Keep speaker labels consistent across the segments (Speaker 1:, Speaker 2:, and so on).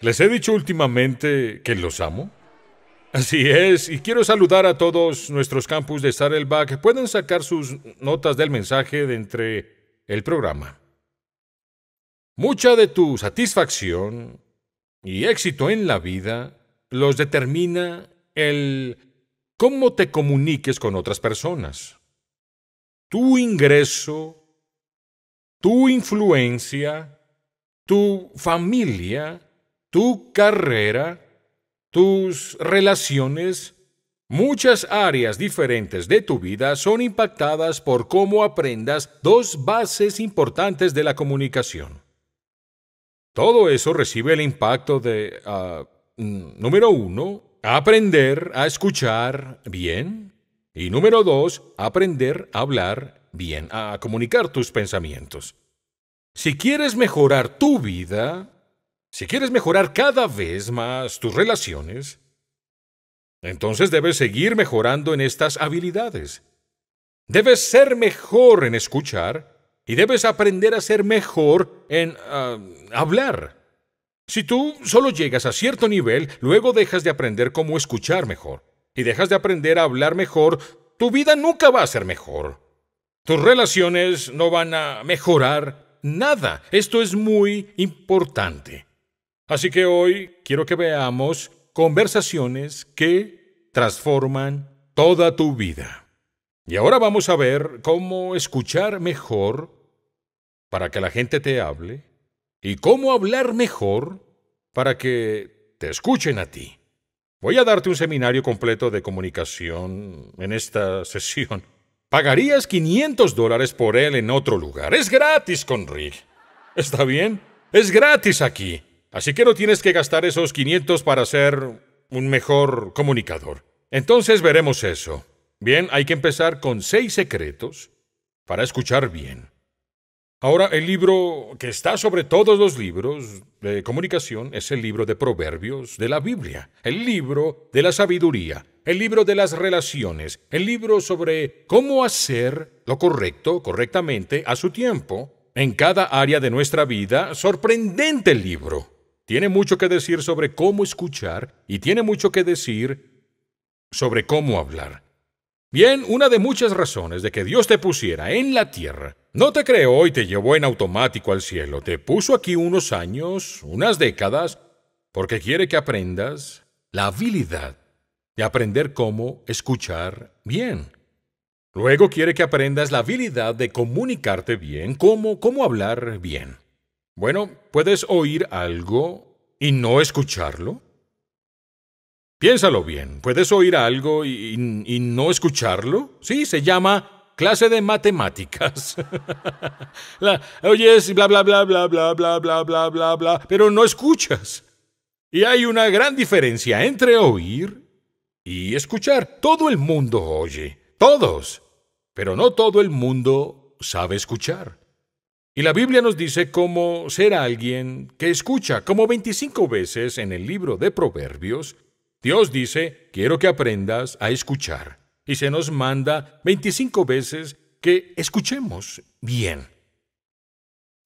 Speaker 1: ¿Les he dicho últimamente que los amo? Así es, y quiero saludar a todos nuestros campus de Saddleback. Pueden sacar sus notas del mensaje de entre el programa. Mucha de tu satisfacción y éxito en la vida los determina el cómo te comuniques con otras personas. Tu ingreso, tu influencia, tu familia, tu carrera, tus relaciones, muchas áreas diferentes de tu vida son impactadas por cómo aprendas dos bases importantes de la comunicación. Todo eso recibe el impacto de, número 1, aprender a escuchar bien. Y número 2, aprender a hablar bien, a comunicar tus pensamientos. Si quieres mejorar tu vida, si quieres mejorar cada vez más tus relaciones, entonces debes seguir mejorando en estas habilidades. Debes ser mejor en escuchar y debes aprender a ser mejor en hablar. Si tú solo llegas a cierto nivel, luego dejas de aprender cómo escuchar mejor y dejas de aprender a hablar mejor, tu vida nunca va a ser mejor. Tus relaciones no van a mejorar nada. Esto es muy importante. Así que hoy quiero que veamos conversaciones que transforman toda tu vida. Y ahora vamos a ver cómo escuchar mejor para que la gente te hable y cómo hablar mejor para que te escuchen a ti. Voy a darte un seminario completo de comunicación en esta sesión. Pagarías $500 por él en otro lugar. Es gratis con Rick. ¿Está bien? Es gratis aquí. Así que no tienes que gastar esos 500 para ser un mejor comunicador. Entonces veremos eso. Bien, hay que empezar con 6 secretos para escuchar bien. Ahora, el libro que está sobre todos los libros de comunicación es el libro de Proverbios de la Biblia, el libro de la sabiduría, el libro de las relaciones, el libro sobre cómo hacer lo correcto, correctamente, a su tiempo, en cada área de nuestra vida. Sorprendente el libro. Tiene mucho que decir sobre cómo escuchar y tiene mucho que decir sobre cómo hablar. Bien, una de muchas razones de que Dios te pusiera en la tierra, no te creó y te llevó en automático al cielo, te puso aquí unos años, unas décadas, porque quiere que aprendas la habilidad de aprender cómo escuchar bien. Luego quiere que aprendas la habilidad de comunicarte bien, cómo hablar bien. Bueno, ¿puedes oír algo y no escucharlo? Piénsalo bien. ¿Puedes oír algo y no escucharlo? Sí, se llama clase de matemáticas. Oyes bla, bla, bla, bla, bla, bla, bla, bla, bla, bla, pero no escuchas. Y hay una gran diferencia entre oír y escuchar. Todo el mundo oye, todos, pero no todo el mundo sabe escuchar. Y la Biblia nos dice cómo ser alguien que escucha, como 25 veces en el libro de Proverbios. Dios dice, quiero que aprendas a escuchar. Y se nos manda 25 veces que escuchemos bien.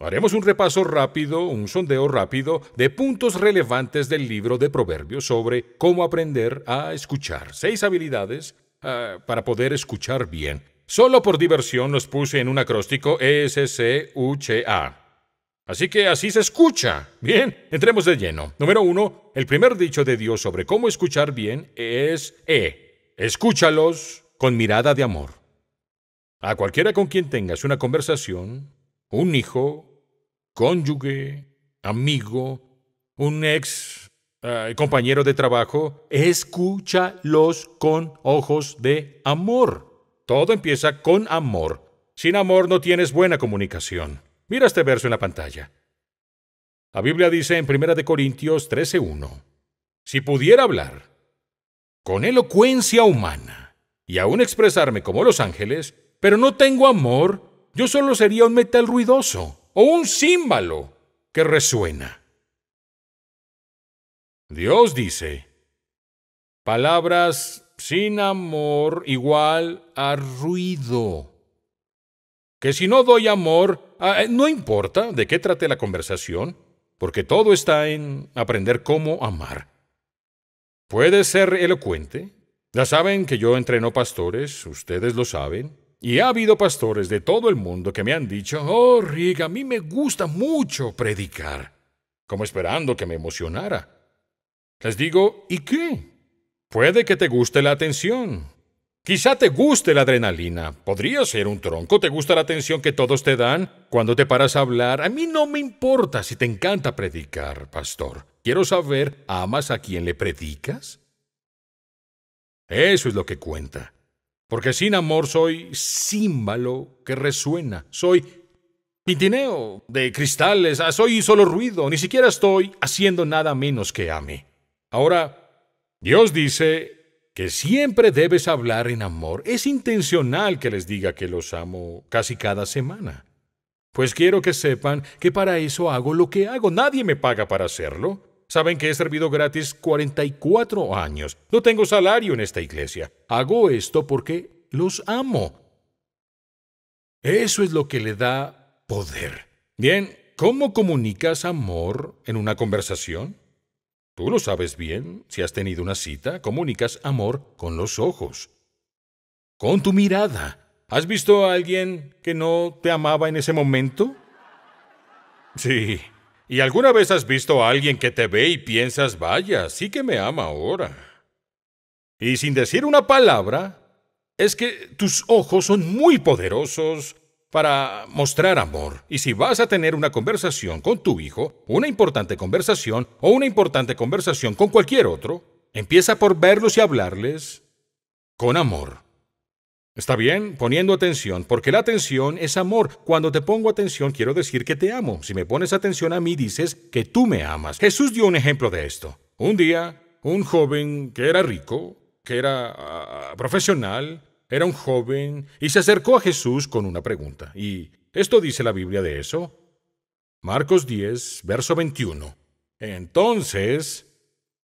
Speaker 1: Haremos un repaso rápido, un sondeo rápido de puntos relevantes del libro de Proverbios sobre cómo aprender a escuchar. 6 habilidades para poder escuchar bien. Solo por diversión los puse en un acróstico ESCUCHA. Así que así se escucha. Bien, entremos de lleno. Número 1, el primer dicho de Dios sobre cómo escuchar bien es escúchalos con mirada de amor. A cualquiera con quien tengas una conversación, un hijo, cónyuge, amigo, un ex compañero de trabajo, escúchalos con ojos de amor. Todo empieza con amor. Sin amor no tienes buena comunicación. Mira este verso en la pantalla. La Biblia dice en 1 Corintios 13:1, si pudiera hablar con elocuencia humana y aún expresarme como los ángeles, pero no tengo amor, yo solo sería un metal ruidoso o un címbalo que resuena. Dios dice, palabras sin amor igual a ruido. Que si no doy amor, no importa de qué trate la conversación, porque todo está en aprender cómo amar. ¿Puedes ser elocuente? Ya saben que yo entreno pastores, ustedes lo saben, y ha habido pastores de todo el mundo que me han dicho, oh, Rick, a mí me gusta mucho predicar, como esperando que me emocionara. Les digo, ¿y qué? Puede que te guste la atención. Quizá te guste la adrenalina. Podría ser un tronco. ¿Te gusta la atención que todos te dan cuando te paras a hablar? A mí no me importa si te encanta predicar, pastor. Quiero saber, ¿amas a quien le predicas? Eso es lo que cuenta. Porque sin amor soy címbalo que resuena. Soy tintineo de cristales. Soy solo ruido. Ni siquiera estoy haciendo nada menos que ame. Ahora, Dios dice que siempre debes hablar en amor. Es intencional que les diga que los amo casi cada semana. Pues quiero que sepan que para eso hago lo que hago. Nadie me paga para hacerlo. Saben que he servido gratis 44 años. No tengo salario en esta iglesia. Hago esto porque los amo. Eso es lo que le da poder. Bien, ¿cómo comunicas amor en una conversación? Tú lo sabes bien. Si has tenido una cita, comunicas amor con los ojos, con tu mirada. ¿Has visto a alguien que no te amaba en ese momento? Sí. ¿Y alguna vez has visto a alguien que te ve y piensas, vaya, sí que me ama ahora? Y sin decir una palabra, es que tus ojos son muy poderosos para mostrar amor. Y si vas a tener una conversación con tu hijo, una importante conversación o una importante conversación con cualquier otro, empieza por verlos y hablarles con amor. ¿Está bien? Poniendo atención, porque la atención es amor. Cuando te pongo atención, quiero decir que te amo. Si me pones atención a mí, dices que tú me amas. Jesús dio un ejemplo de esto. Un día, un joven que era rico, que era profesional, era un joven, y se acercó a Jesús con una pregunta. Y esto dice la Biblia de eso. Marcos 10, verso 21. Entonces,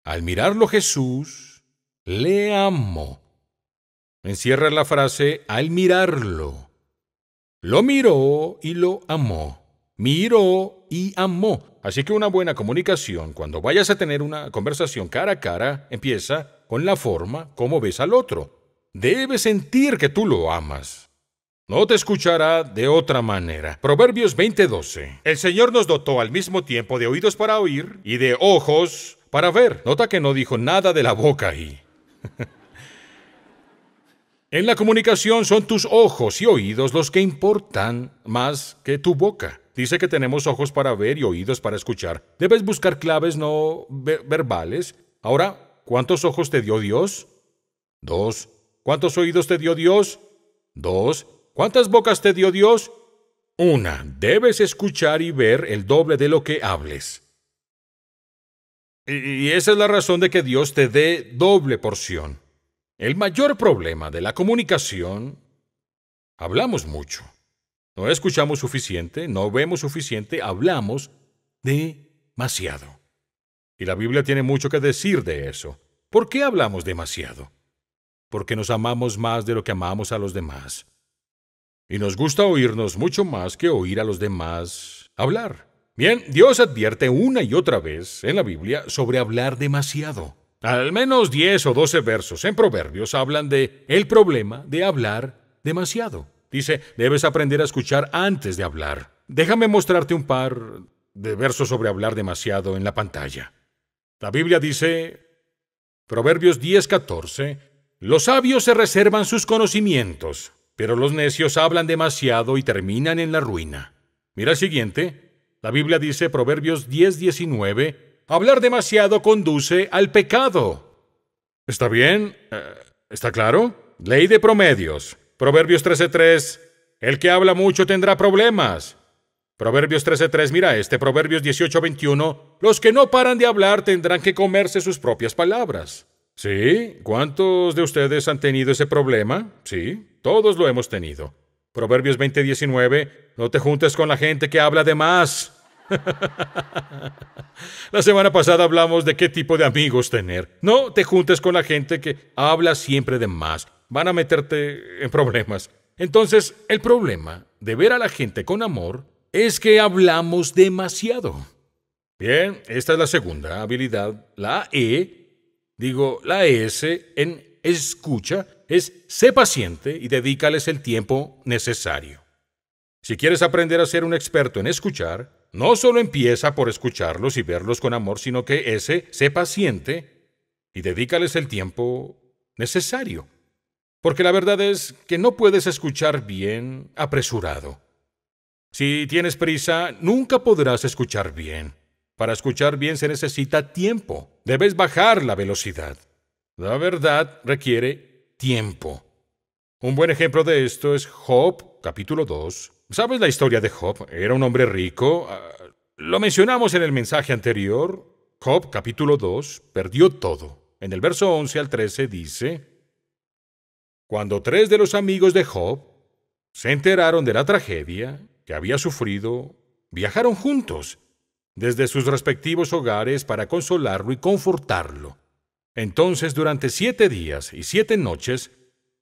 Speaker 1: al mirarlo Jesús, le amó. Encierra la frase al mirarlo. Lo miró y lo amó. Miró y amó. Así que una buena comunicación, cuando vayas a tener una conversación cara a cara, empieza con la forma como ves al otro. Debes sentir que tú lo amas. No te escuchará de otra manera. Proverbios 20:12. El Señor nos dotó al mismo tiempo de oídos para oír y de ojos para ver. Nota que no dijo nada de la boca ahí. En la comunicación son tus ojos y oídos los que importan más que tu boca. Dice que tenemos ojos para ver y oídos para escuchar. Debes buscar claves no verbales. Ahora, ¿cuántos ojos te dio Dios? 2. ¿Cuántos oídos te dio Dios? 2. ¿Cuántas bocas te dio Dios? 1. Debes escuchar y ver el doble de lo que hables. Y esa es la razón de que Dios te dé doble porción. El mayor problema de la comunicación, hablamos mucho. No escuchamos suficiente, no vemos suficiente, hablamos demasiado. Y la Biblia tiene mucho que decir de eso. ¿Por qué hablamos demasiado? Porque nos amamos más de lo que amamos a los demás. Y nos gusta oírnos mucho más que oír a los demás hablar. Bien, Dios advierte una y otra vez en la Biblia sobre hablar demasiado. Al menos 10 o 12 versos en Proverbios hablan de el problema de hablar demasiado. Dice, debes aprender a escuchar antes de hablar. Déjame mostrarte un par de versos sobre hablar demasiado en la pantalla. La Biblia dice, Proverbios 10:14, los sabios se reservan sus conocimientos, pero los necios hablan demasiado y terminan en la ruina. Mira el siguiente. La Biblia dice, Proverbios 10:19, hablar demasiado conduce al pecado. ¿Está bien? ¿Está claro? Ley de promedios. Proverbios 13:3. El que habla mucho tendrá problemas. Proverbios 13:3. Mira Proverbios 18:21. Los que no paran de hablar tendrán que comerse sus propias palabras. ¿Sí? ¿Cuántos de ustedes han tenido ese problema? Sí, todos lo hemos tenido. Proverbios 20:19. No te juntes con la gente que habla de más. La semana pasada hablamos de qué tipo de amigos tener. No te juntes con la gente que habla siempre de más. Van a meterte en problemas. Entonces, el problema de ver a la gente con amor es que hablamos demasiado. Bien, esta es la segunda habilidad. La S en escucha es sé paciente y dedícales el tiempo necesario. Si quieres aprender a ser un experto en escuchar, no solo empieza por escucharlos y verlos con amor, sino que sé paciente y dedícales el tiempo necesario. Porque la verdad es que no puedes escuchar bien apresurado. Si tienes prisa, nunca podrás escuchar bien. Para escuchar bien se necesita tiempo. Debes bajar la velocidad. La verdad requiere tiempo. Un buen ejemplo de esto es Job, capítulo 2. ¿Sabes la historia de Job? Era un hombre rico. Lo mencionamos en el mensaje anterior. Job, capítulo 2, perdió todo. En el verso 11 al 13 dice: Cuando 3 de los amigos de Job se enteraron de la tragedia que había sufrido, viajaron juntos desde sus respectivos hogares para consolarlo y confortarlo. Entonces, durante 7 días y 7 noches,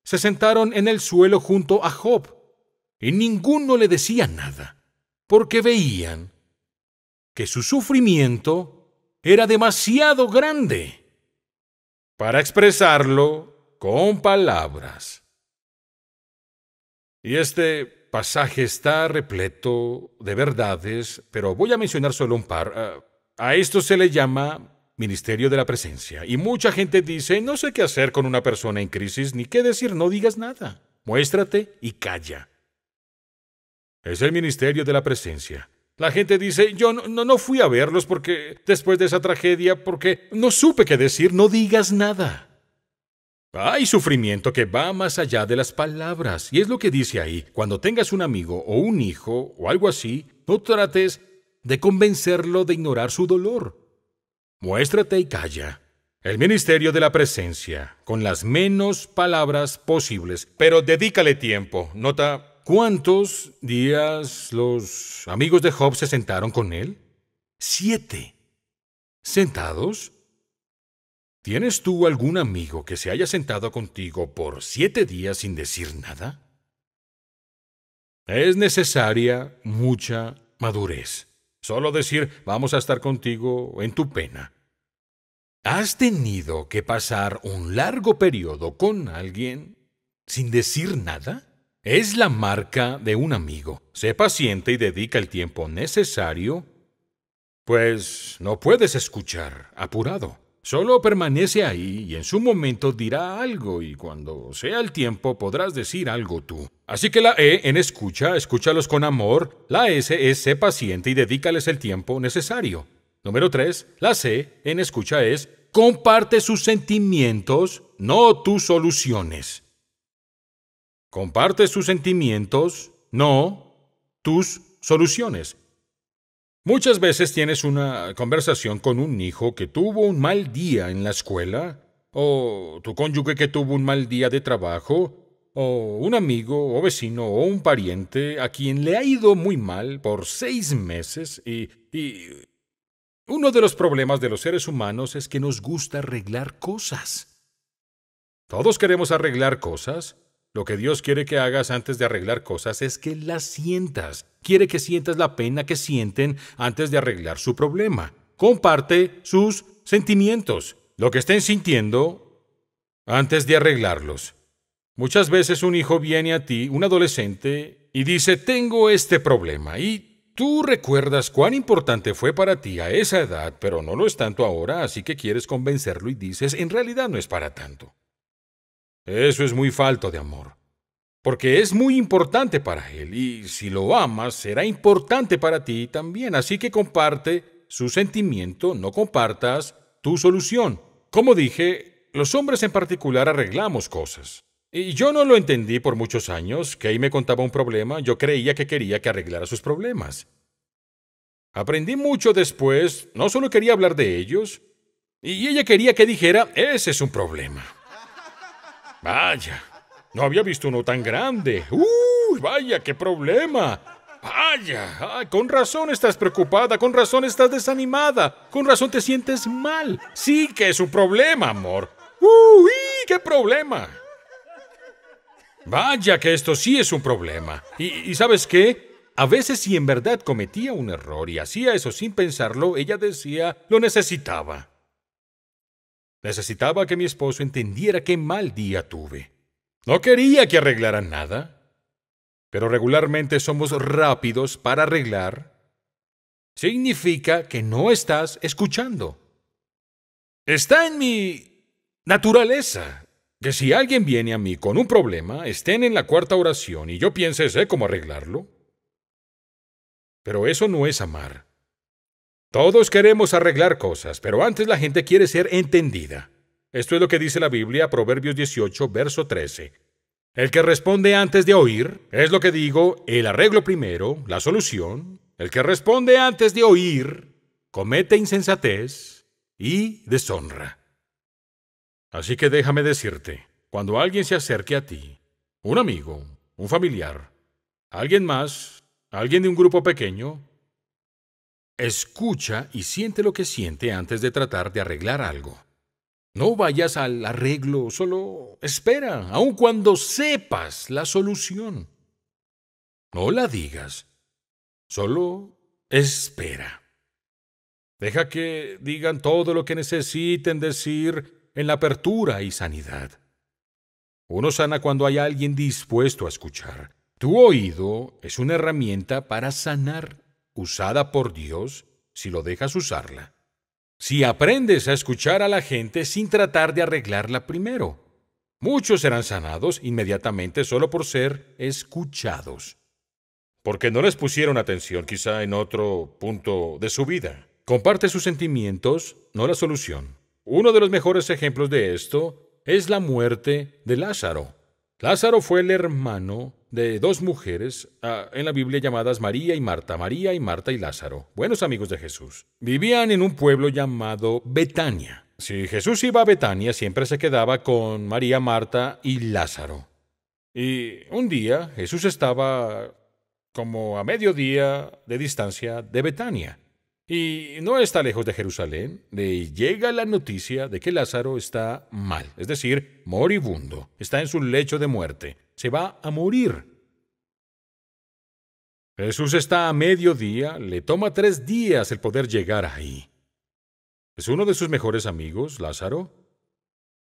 Speaker 1: se sentaron en el suelo junto a Job, y ninguno le decía nada, porque veían que su sufrimiento era demasiado grande para expresarlo con palabras. Y este pasaje está repleto de verdades, pero voy a mencionar solo un par. A esto se le llama ministerio de la presencia. Y mucha gente dice, no sé qué hacer con una persona en crisis, ni qué decir, no digas nada. Muéstrate y calla. Es el ministerio de la presencia. La gente dice, yo no fui a verlos porque después de esa tragedia, porque no supe qué decir, no digas nada. Hay sufrimiento que va más allá de las palabras, y es lo que dice ahí. Cuando tengas un amigo o un hijo o algo así, no trates de convencerlo de ignorar su dolor. Muéstrate y calla. El ministerio de la presencia, con las menos palabras posibles, pero dedícale tiempo. Nota, ¿cuántos días los amigos de Job se sentaron con él? 7. ¿Sentados? ¿Tienes tú algún amigo que se haya sentado contigo por 7 días sin decir nada? Es necesaria mucha madurez. Solo decir, vamos a estar contigo en tu pena. ¿Has tenido que pasar un largo periodo con alguien sin decir nada? Es la marca de un amigo. Sé paciente y dedica el tiempo necesario, pues no puedes escuchar apurado. Solo permanece ahí y en su momento dirá algo, y cuando sea el tiempo podrás decir algo tú. Así que la E en escucha, escúchalos con amor. La S es sé paciente y dedícales el tiempo necesario. Número 3, la C en escucha es comparte sus sentimientos, no tus soluciones. Comparte sus sentimientos, no tus soluciones. Muchas veces tienes una conversación con un hijo que tuvo un mal día en la escuela, o tu cónyuge que tuvo un mal día de trabajo, o un amigo o vecino o un pariente a quien le ha ido muy mal por 6 meses y uno de los problemas de los seres humanos es que nos gusta arreglar cosas. Todos queremos arreglar cosas. Lo que Dios quiere que hagas antes de arreglar cosas es que las sientas. Quiere que sientas la pena que sienten antes de arreglar su problema. Comparte sus sentimientos, lo que estén sintiendo antes de arreglarlos. Muchas veces un hijo viene a ti, un adolescente, y dice, tengo este problema, y tú recuerdas cuán importante fue para ti a esa edad, pero no lo es tanto ahora, así que quieres convencerlo y dices, en realidad no es para tanto. Eso es muy falto de amor, porque es muy importante para él, y si lo amas, será importante para ti también. Así que comparte su sentimiento, no compartas tu solución. Como dije, los hombres en particular arreglamos cosas. Y yo no lo entendí por muchos años. Kay me contaba un problema, yo creía que quería que arreglara sus problemas. Aprendí mucho después, no solo quería hablar de ellos, y ella quería que dijera, ese es un problema. Vaya, no había visto uno tan grande. Vaya, qué problema. Vaya, con razón estás preocupada, con razón estás desanimada, con razón te sientes mal. Sí que es un problema, amor. ¡Qué problema! Vaya que esto sí es un problema. ¿Y sabes qué? A veces, si en verdad cometía un error y hacía eso sin pensarlo, ella decía, lo necesitaba. Necesitaba que mi esposo entendiera qué mal día tuve. No quería que arreglaran nada, pero regularmente somos rápidos para arreglar. Significa que no estás escuchando. Está en mi naturaleza que si alguien viene a mí con un problema, estén en la cuarta oración y yo piense, sé cómo arreglarlo. Pero eso no es amar. Todos queremos arreglar cosas, pero antes la gente quiere ser entendida. Esto es lo que dice la Biblia, Proverbios 18, verso 13. El que responde antes de oír, es lo que digo, el arreglo primero, la solución. El que responde antes de oír, comete insensatez y deshonra. Así que déjame decirte, cuando alguien se acerque a ti, un amigo, un familiar, alguien más, alguien de un grupo pequeño, escucha y siente lo que siente antes de tratar de arreglar algo. No vayas al arreglo, solo espera, aun cuando sepas la solución. No la digas, solo espera. Deja que digan todo lo que necesiten decir en la apertura y sanidad. Uno sana cuando hay alguien dispuesto a escuchar. Tu oído es una herramienta para sanar, usada por Dios si lo dejas usarla. Si aprendes a escuchar a la gente sin tratar de arreglarla primero, muchos serán sanados inmediatamente solo por ser escuchados. Porque no les pusieron atención quizá en otro punto de su vida. Comparte sus sentimientos, no la solución. Uno de los mejores ejemplos de esto es la muerte de Lázaro. Lázaro fue el hermano de dos mujeres en la Biblia llamadas María y Marta y Lázaro, buenos amigos de Jesús. Vivían en un pueblo llamado Betania. Si Jesús iba a Betania, siempre se quedaba con María, Marta y Lázaro. Y un día Jesús estaba como a mediodía de distancia de Betania. Y no está lejos de Jerusalén, le llega la noticia de que Lázaro está mal, es decir, moribundo, está en su lecho de muerte, se va a morir. Jesús está a mediodía, le toma 3 días el poder llegar ahí. Es uno de sus mejores amigos, Lázaro.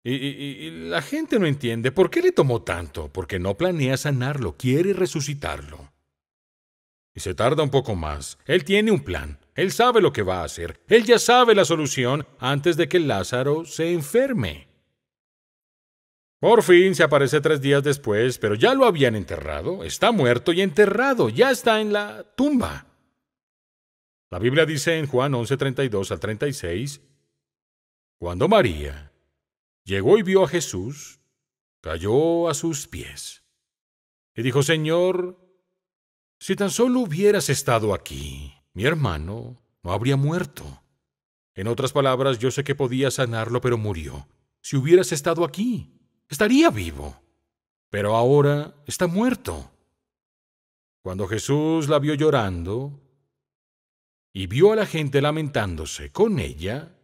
Speaker 1: Y la gente no entiende por qué le tomó tanto, porque no planea sanarlo, quiere resucitarlo. Y se tarda un poco más. Él tiene un plan. Él sabe lo que va a hacer. Él ya sabe la solución antes de que Lázaro se enferme. Por fin se aparece 3 días después, pero ya lo habían enterrado. Está muerto y enterrado. Ya está en la tumba. La Biblia dice en Juan 11:32 al 36, cuando María llegó y vio a Jesús, cayó a sus pies. Y dijo, Señor, si tan solo hubieras estado aquí, mi hermano no habría muerto. En otras palabras, yo sé que podía sanarlo, pero murió. Si hubieras estado aquí, estaría vivo. Pero ahora está muerto. Cuando Jesús la vio llorando y vio a la gente lamentándose con ella,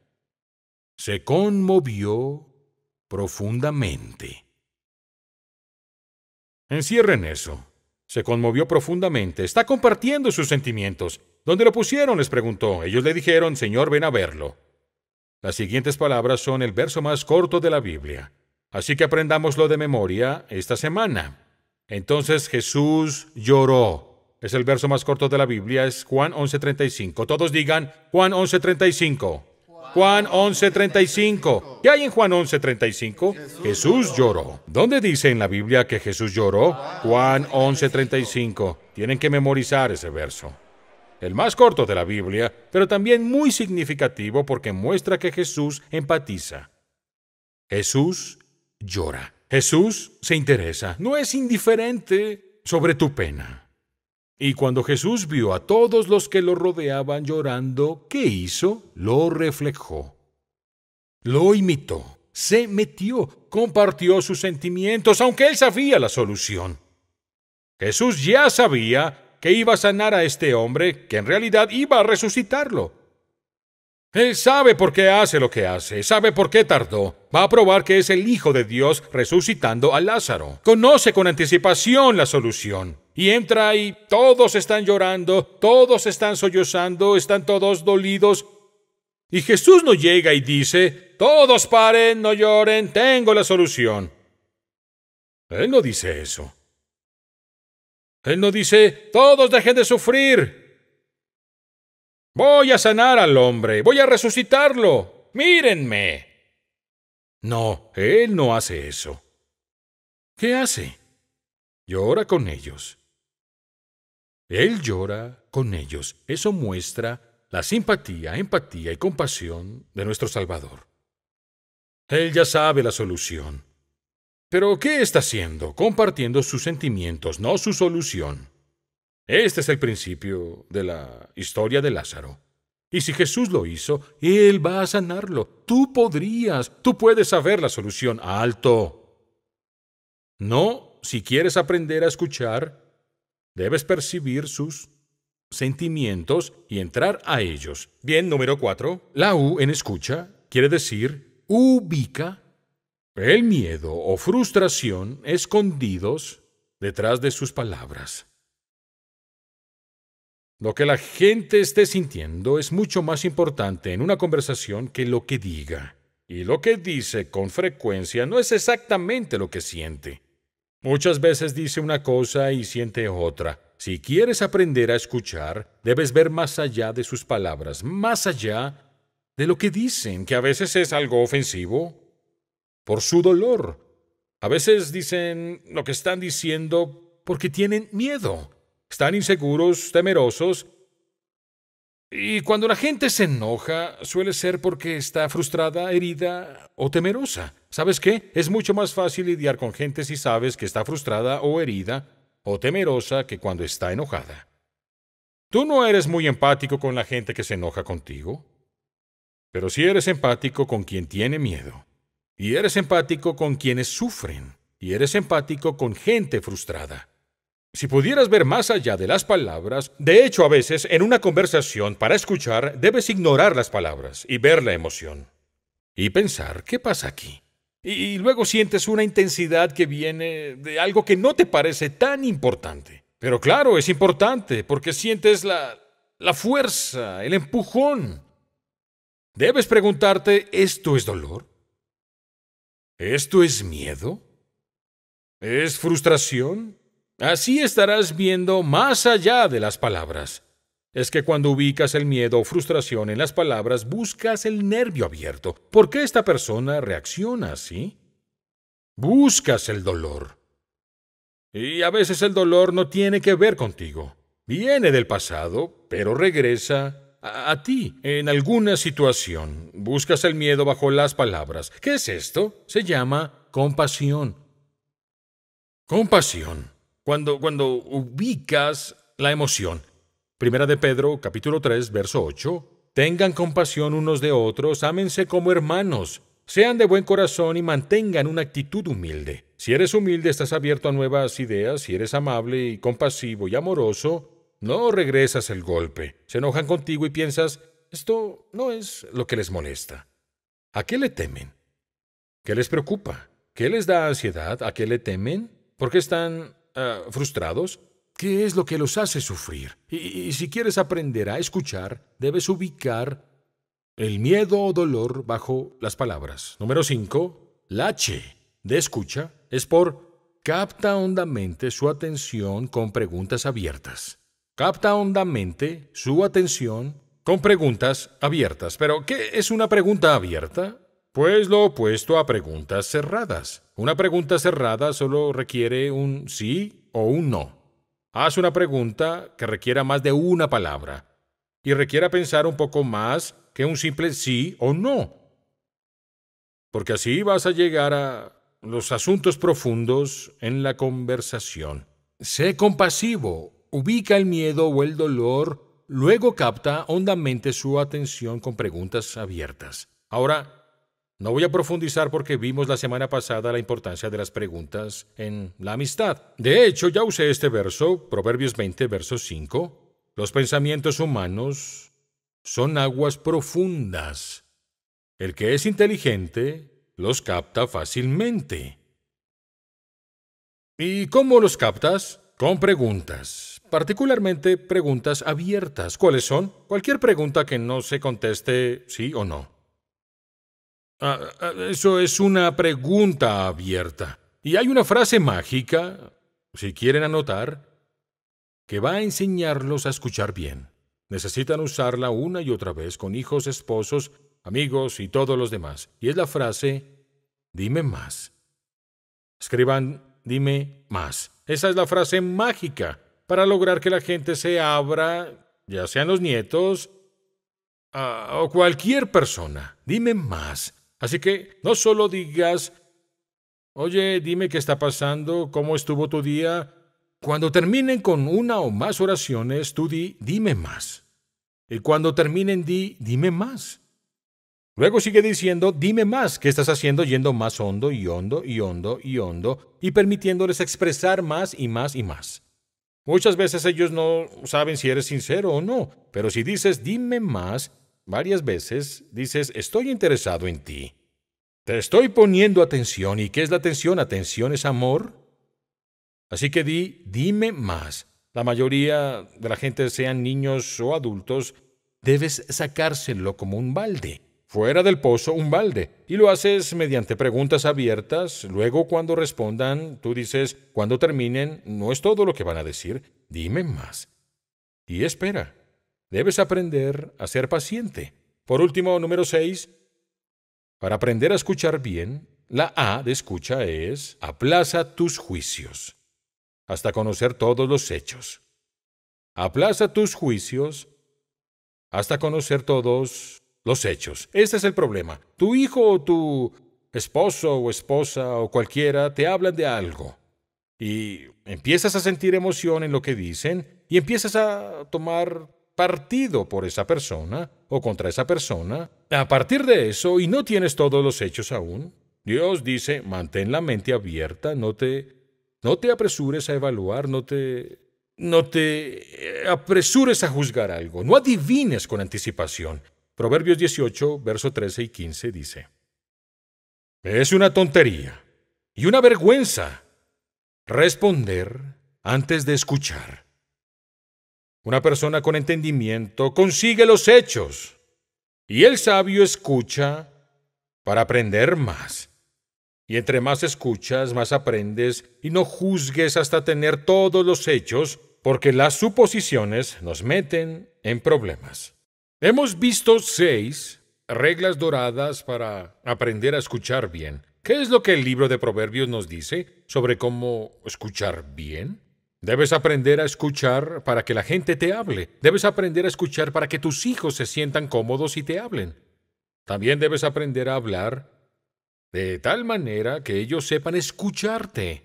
Speaker 1: se conmovió profundamente. Encierren eso. Se conmovió profundamente. Está compartiendo sus sentimientos. ¿Dónde lo pusieron?, les preguntó. Ellos le dijeron, Señor, ven a verlo. Las siguientes palabras son el verso más corto de la Biblia. Así que aprendámoslo de memoria esta semana. Entonces Jesús lloró. Es el verso más corto de la Biblia, es Juan 11:35. Todos digan, Juan 11:35. Juan 11:35. ¿Qué hay en Juan 11:35? Jesús lloró. ¿Dónde dice en la Biblia que Jesús lloró? Juan 11:35. Tienen que memorizar ese verso. El más corto de la Biblia, pero también muy significativo porque muestra que Jesús empatiza. Jesús llora. Jesús se interesa, no es indiferente sobre tu pena. Y cuando Jesús vio a todos los que lo rodeaban llorando, ¿qué hizo? Lo reflejó. Lo imitó, se metió, compartió sus sentimientos, aunque él sabía la solución. Jesús ya sabía que iba a sanar a este hombre, que en realidad iba a resucitarlo. Él sabe por qué hace lo que hace, sabe por qué tardó. Va a probar que es el Hijo de Dios resucitando a Lázaro. Conoce con anticipación la solución. Y entra y todos están llorando, todos están sollozando, están todos dolidos. Y Jesús no llega y dice, todos paren, no lloren, tengo la solución. Él no dice eso. Él no dice, todos dejen de sufrir. Voy a sanar al hombre, voy a resucitarlo. Mírenme. No, Él no hace eso. ¿Qué hace? Llora con ellos. Él llora con ellos. Eso muestra la simpatía, empatía y compasión de nuestro Salvador. Él ya sabe la solución. Pero ¿qué está haciendo? Compartiendo sus sentimientos, no su solución. Este es el principio de la historia de Lázaro. Y si Jesús lo hizo, Él va a sanarlo. Tú puedes saber la solución. ¡Alto! No, si quieres aprender a escuchar, debes percibir sus sentimientos y entrar a ellos. Bien, número 4. La U en escucha quiere decir ubica el miedo o frustración escondidos detrás de sus palabras. Lo que la gente esté sintiendo es mucho más importante en una conversación que lo que diga. Y lo que dice con frecuencia no es exactamente lo que siente. Muchas veces dice una cosa y siente otra. Si quieres aprender a escuchar, debes ver más allá de sus palabras, más allá de lo que dicen, que a veces es algo ofensivo, por su dolor. A veces dicen lo que están diciendo porque tienen miedo. Están inseguros, temerosos. Y cuando la gente se enoja, suele ser porque está frustrada, herida o temerosa. ¿Sabes qué? Es mucho más fácil lidiar con gente si sabes que está frustrada o herida o temerosa que cuando está enojada. Tú no eres muy empático con la gente que se enoja contigo, pero sí eres empático con quien tiene miedo. Y eres empático con quienes sufren. Y eres empático con gente frustrada. Si pudieras ver más allá de las palabras, de hecho a veces en una conversación para escuchar debes ignorar las palabras y ver la emoción. Y pensar, ¿qué pasa aquí? Y luego sientes una intensidad que viene de algo que no te parece tan importante. Pero claro, es importante porque sientes la fuerza, el empujón. Debes preguntarte, ¿esto es dolor? ¿Esto es miedo? ¿Es frustración? Así estarás viendo más allá de las palabras. Es que cuando ubicas el miedo o frustración en las palabras, buscas el nervio abierto. ¿Por qué esta persona reacciona así? Buscas el dolor. Y a veces el dolor no tiene que ver contigo. Viene del pasado, pero regresa a ti en alguna situación. Buscas el miedo bajo las palabras. ¿Qué es esto? Se llama compasión. Compasión. Cuando ubicas la emoción. Primera de Pedro, capítulo 3, verso 8. Tengan compasión unos de otros, ámense como hermanos. Sean de buen corazón y mantengan una actitud humilde. Si eres humilde, estás abierto a nuevas ideas. Si eres amable y compasivo y amoroso, no regresas el golpe. Se enojan contigo y piensas, esto no es lo que les molesta. ¿A qué le temen? ¿Qué les preocupa? ¿Qué les da ansiedad? ¿A qué le temen? ¿Por qué están frustrados? ¿Qué es lo que los hace sufrir? Y si quieres aprender a escuchar, debes ubicar el miedo o dolor bajo las palabras. Número 5. La H de escucha es por capta hondamente su atención con preguntas abiertas. Capta hondamente su atención con preguntas abiertas. ¿Pero qué es una pregunta abierta? Pues lo opuesto a preguntas cerradas. Una pregunta cerrada solo requiere un sí o un no. Haz una pregunta que requiera más de una palabra y requiera pensar un poco más que un simple sí o no. Porque así vas a llegar a los asuntos profundos en la conversación. Sé compasivo. Ubica el miedo o el dolor, luego capta hondamente su atención con preguntas abiertas. Ahora, no voy a profundizar porque vimos la semana pasada la importancia de las preguntas en la amistad. De hecho, ya usé este verso, Proverbios 20, verso 5. Los pensamientos humanos son aguas profundas. El que es inteligente los capta fácilmente. ¿Y cómo los captas? con preguntas, particularmente preguntas abiertas. ¿Cuáles son? Cualquier pregunta que no se conteste sí o no. Eso es una pregunta abierta. Y hay una frase mágica, si quieren anotar, que va a enseñarlos a escuchar bien. Necesitan usarla una y otra vez con hijos, esposos, amigos y todos los demás. Y es la frase, dime más. Escriban, dime más. Esa es la frase mágica para lograr que la gente se abra, ya sean los nietos o cualquier persona. Dime más. Así que no solo digas, oye, dime qué está pasando, cómo estuvo tu día. Cuando terminen con una o más oraciones, tú dime más. Y cuando terminen, dime más. Luego sigue diciendo, dime más, ¿qué estás haciendo? Yendo más hondo y hondo y hondo y hondo y permitiéndoles expresar más y más y más. Muchas veces ellos no saben si eres sincero o no, pero si dices, dime más, varias veces dices, estoy interesado en ti. Te estoy poniendo atención. ¿Y qué es la atención? ¿Atención es amor? Así que dime más. La mayoría de la gente, sean niños o adultos, debes sacárselo como un balde. Fuera del pozo, un balde. Y lo haces mediante preguntas abiertas. Luego, cuando respondan, tú dices, cuando terminen, no es todo lo que van a decir. Dime más. Y espera. Debes aprender a ser paciente. Por último, número 6. Para aprender a escuchar bien, la A de escucha es aplaza tus juicios hasta conocer todos los hechos. Aplaza tus juicios hasta conocer todos los hechos. Este es el problema. Tu hijo o tu esposo o esposa o cualquiera te hablan de algo y empiezas a sentir emoción en lo que dicen y empiezas a tomar partido por esa persona o contra esa persona. A partir de eso, y no tienes todos los hechos aún, Dios dice, mantén la mente abierta, no te apresures a evaluar, no te apresures a juzgar algo, no adivines con anticipación. Proverbios 18, verso 13 y 15 dice, es una tontería y una vergüenza responder antes de escuchar. Una persona con entendimiento consigue los hechos y el sabio escucha para aprender más. Y entre más escuchas, más aprendes y no juzgues hasta tener todos los hechos, porque las suposiciones nos meten en problemas. Hemos visto 6 reglas doradas para aprender a escuchar bien. ¿Qué es lo que el libro de Proverbios nos dice sobre cómo escuchar bien? Debes aprender a escuchar para que la gente te hable. Debes aprender a escuchar para que tus hijos se sientan cómodos y te hablen. También debes aprender a hablar de tal manera que ellos sepan escucharte.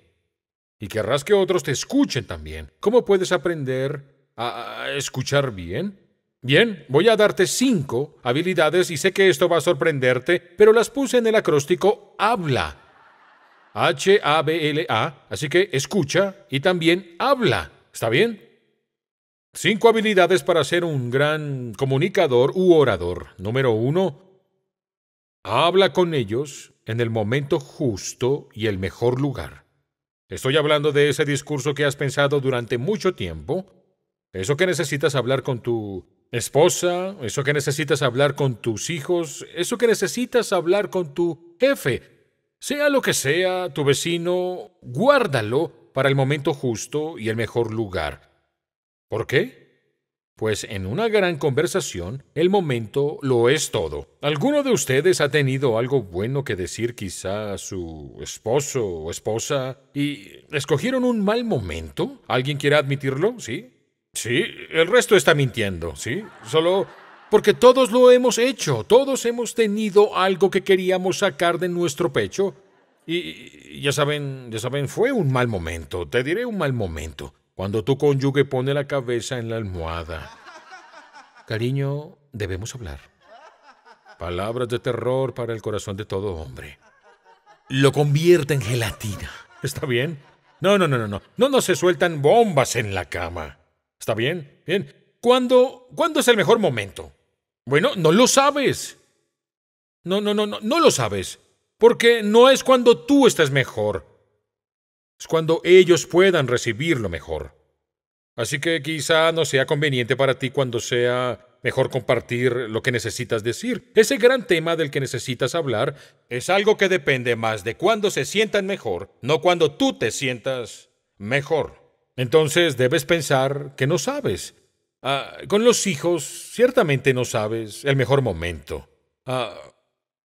Speaker 1: Y querrás que otros te escuchen también. ¿Cómo puedes aprender a escuchar bien? Bien, voy a darte 5 habilidades y sé que esto va a sorprenderte, pero las puse en el acróstico HABLA. HABLA. Así que escucha y también habla. ¿Está bien? 5 habilidades para ser un gran comunicador u orador. Número 1. Habla con ellos en el momento justo y el mejor lugar. Estoy hablando de ese discurso que has pensado durante mucho tiempo, eso que necesitas hablar con tu esposa, eso que necesitas hablar con tus hijos, eso que necesitas hablar con tu jefe. Sea lo que sea, tu vecino, guárdalo para el momento justo y el mejor lugar. ¿Por qué? Pues en una gran conversación, el momento lo es todo. ¿Alguno de ustedes ha tenido algo bueno que decir quizá a su esposo o esposa y escogieron un mal momento? ¿Alguien quiere admitirlo? ¿Sí? Sí, el resto está mintiendo, ¿sí? Solo porque todos lo hemos hecho. Todos hemos tenido algo que queríamos sacar de nuestro pecho. Y ya saben, fue un mal momento. Te diré un mal momento. Cuando tu cónyuge pone la cabeza en la almohada. Cariño, debemos hablar. Palabras de terror para el corazón de todo hombre. Lo convierte en gelatina. ¿Está bien? No se sueltan bombas en la cama. ¿Está bien? Bien. ¿Cuándo es el mejor momento? Bueno, no lo sabes. No lo sabes. Porque no es cuando tú estés mejor, es cuando ellos puedan recibirlo mejor. Así que quizá no sea conveniente para ti cuando sea mejor compartir lo que necesitas decir. Ese gran tema del que necesitas hablar es algo que depende más de cuándo se sientan mejor, no cuando tú te sientas mejor. Entonces debes pensar que no sabes. Con los hijos, ciertamente no sabes el mejor momento.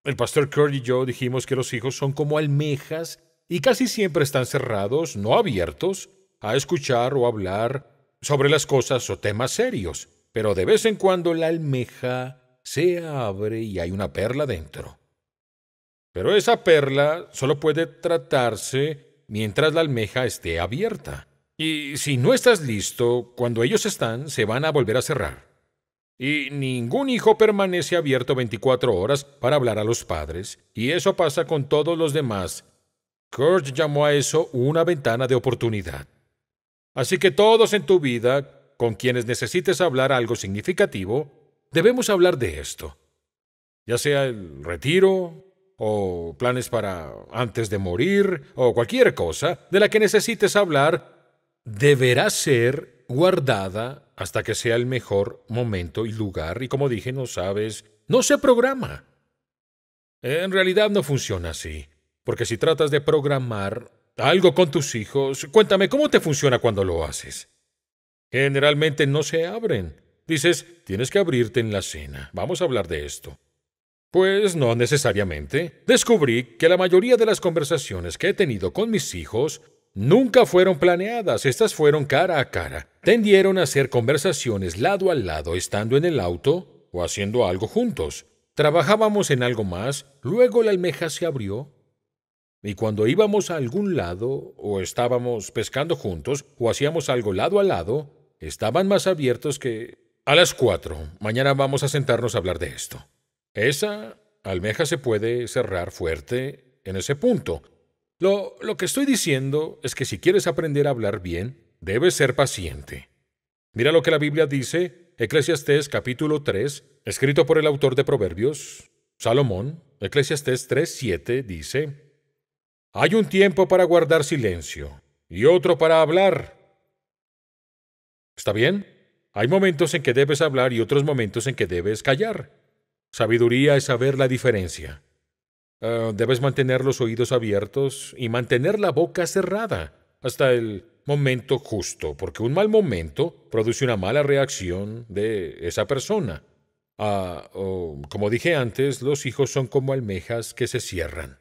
Speaker 1: El pastor Kurt y yo dijimos que los hijos son como almejas y casi siempre están cerrados, no abiertos, a escuchar o hablar sobre las cosas o temas serios, pero de vez en cuando la almeja se abre y hay una perla dentro. Pero esa perla solo puede tratarse mientras la almeja esté abierta. Y si no estás listo, cuando ellos están, se van a volver a cerrar. Y ningún hijo permanece abierto 24 horas para hablar a los padres, y eso pasa con todos los demás. Kurt llamó a eso una ventana de oportunidad. Así que todos en tu vida, con quienes necesites hablar algo significativo, debemos hablar de esto. Ya sea el retiro, o planes para antes de morir, o cualquier cosa de la que necesites hablar, deberá ser guardada hasta que sea el mejor momento y lugar, y como dije, no sabes, no se programa. En realidad no funciona así, porque si tratas de programar algo con tus hijos, cuéntame cómo te funciona cuando lo haces. Generalmente no se abren. Dices, tienes que abrirte en la cena. Vamos a hablar de esto. Pues no necesariamente. Descubrí que la mayoría de las conversaciones que he tenido con mis hijos nunca fueron planeadas. Estas fueron cara a cara. Tendieron a ser conversaciones lado a lado, estando en el auto o haciendo algo juntos. Trabajábamos en algo más, luego la almeja se abrió. Y cuando íbamos a algún lado, o estábamos pescando juntos, o hacíamos algo lado a lado, estaban más abiertos que... A las 4, mañana vamos a sentarnos a hablar de esto. Esa almeja se puede cerrar fuerte en ese punto. Lo que estoy diciendo es que si quieres aprender a hablar bien, debes ser paciente. Mira lo que la Biblia dice, Eclesiastés capítulo 3, escrito por el autor de Proverbios, Salomón. Eclesiastés 3:7 dice: hay un tiempo para guardar silencio y otro para hablar. ¿Está bien? Hay momentos en que debes hablar y otros momentos en que debes callar. Sabiduría es saber la diferencia. Debes mantener los oídos abiertos y mantener la boca cerrada hasta el momento justo, porque un mal momento produce una mala reacción de esa persona. Como dije antes, los hijos son como almejas que se cierran.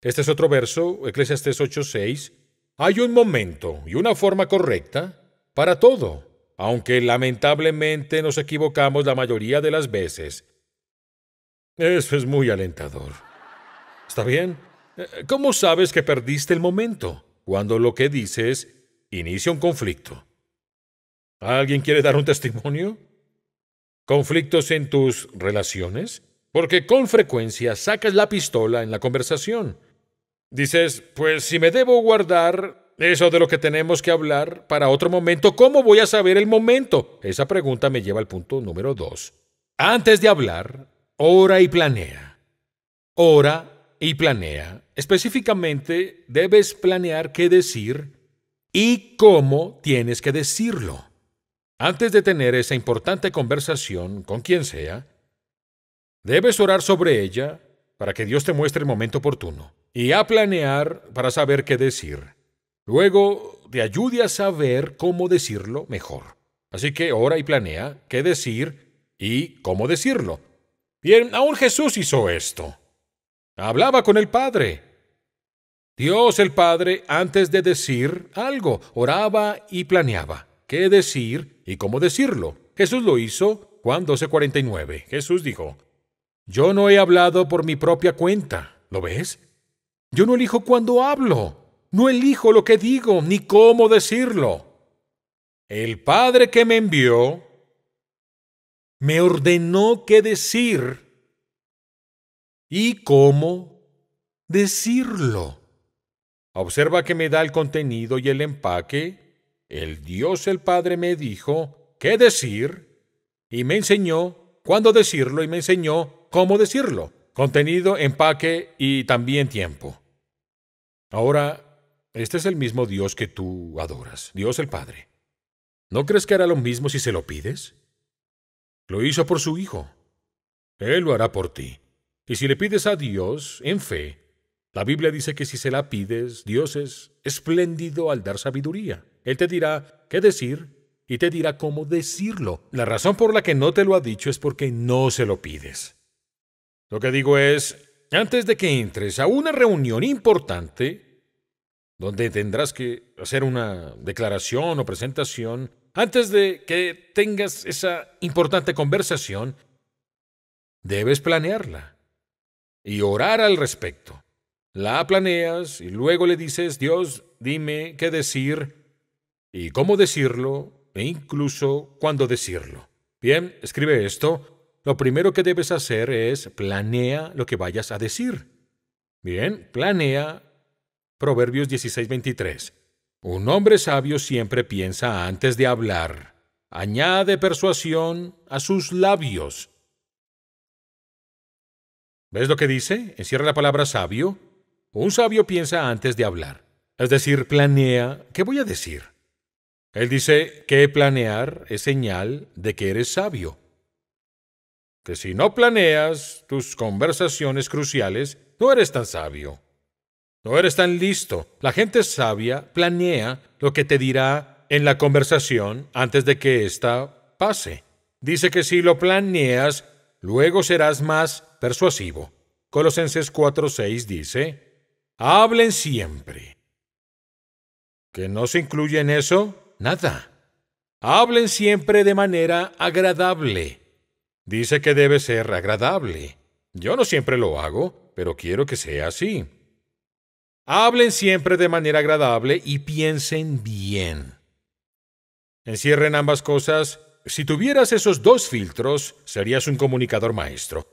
Speaker 1: Este es otro verso, Eclesiastés 8:6. Hay un momento y una forma correcta para todo, aunque lamentablemente nos equivocamos la mayoría de las veces. Eso es muy alentador. ¿Está bien? ¿Cómo sabes que perdiste el momento? Cuando lo que dices inicia un conflicto. ¿Alguien quiere dar un testimonio? ¿Conflictos en tus relaciones? Porque con frecuencia sacas la pistola en la conversación. Dices, pues si me debo guardar eso de lo que tenemos que hablar para otro momento, ¿cómo voy a saber el momento? Esa pregunta me lleva al punto número 2. Antes de hablar, ora y planea. Ora y planea. Específicamente, debes planear qué decir y cómo tienes que decirlo. Antes de tener esa importante conversación con quien sea, debes orar sobre ella para que Dios te muestre el momento oportuno y a planear para saber qué decir. Luego te ayude a saber cómo decirlo mejor. Así que ora y planea qué decir y cómo decirlo. Bien, aún Jesús hizo esto. Hablaba con el Padre. Dios el Padre, antes de decir algo, oraba y planeaba qué decir y cómo decirlo. Jesús lo hizo Juan 12:49. Jesús dijo, yo no he hablado por mi propia cuenta. ¿Lo ves? Yo no elijo cuándo hablo. No elijo lo que digo, ni cómo decirlo. El Padre que me envió me ordenó qué decir y cómo decirlo. Observa que me da el contenido y el empaque. El Dios el Padre me dijo qué decir y me enseñó cuándo decirlo y me enseñó cómo decirlo. Contenido, empaque y también tiempo. Ahora, este es el mismo Dios que tú adoras, Dios el Padre. ¿No crees que hará lo mismo si se lo pides? Lo hizo por su Hijo. Él lo hará por ti. Y si le pides a Dios en fe, la Biblia dice que si se la pides, Dios es espléndido al dar sabiduría. Él te dirá qué decir y te dirá cómo decirlo. La razón por la que no te lo ha dicho es porque no se lo pides. Lo que digo es, antes de que entres a una reunión importante, donde tendrás que hacer una declaración o presentación, antes de que tengas esa importante conversación, debes planearla y orar al respecto. La planeas y luego le dices, Dios, dime qué decir y cómo decirlo e incluso cuándo decirlo. Bien, escribe esto. Lo primero que debes hacer es planea lo que vayas a decir. Bien, planea Proverbios 16:23. Un hombre sabio siempre piensa antes de hablar. Añade persuasión a sus labios. ¿Ves lo que dice? Encierra la palabra sabio. Un sabio piensa antes de hablar. Es decir, planea qué voy a decir. Él dice que planear es señal de que eres sabio. Que si no planeas tus conversaciones cruciales, no eres tan sabio. No eres tan listo. La gente sabia planea lo que te dirá en la conversación antes de que ésta pase. Dice que si lo planeas, luego serás más persuasivo. Colosenses 4:6 dice, hablen siempre. ¿Que no se incluye en eso? Nada. Hablen siempre de manera agradable. Dice que debe ser agradable. Yo no siempre lo hago, pero quiero que sea así. Hablen siempre de manera agradable y piensen bien. Encierren ambas cosas. Si tuvieras esos dos filtros, serías un comunicador maestro.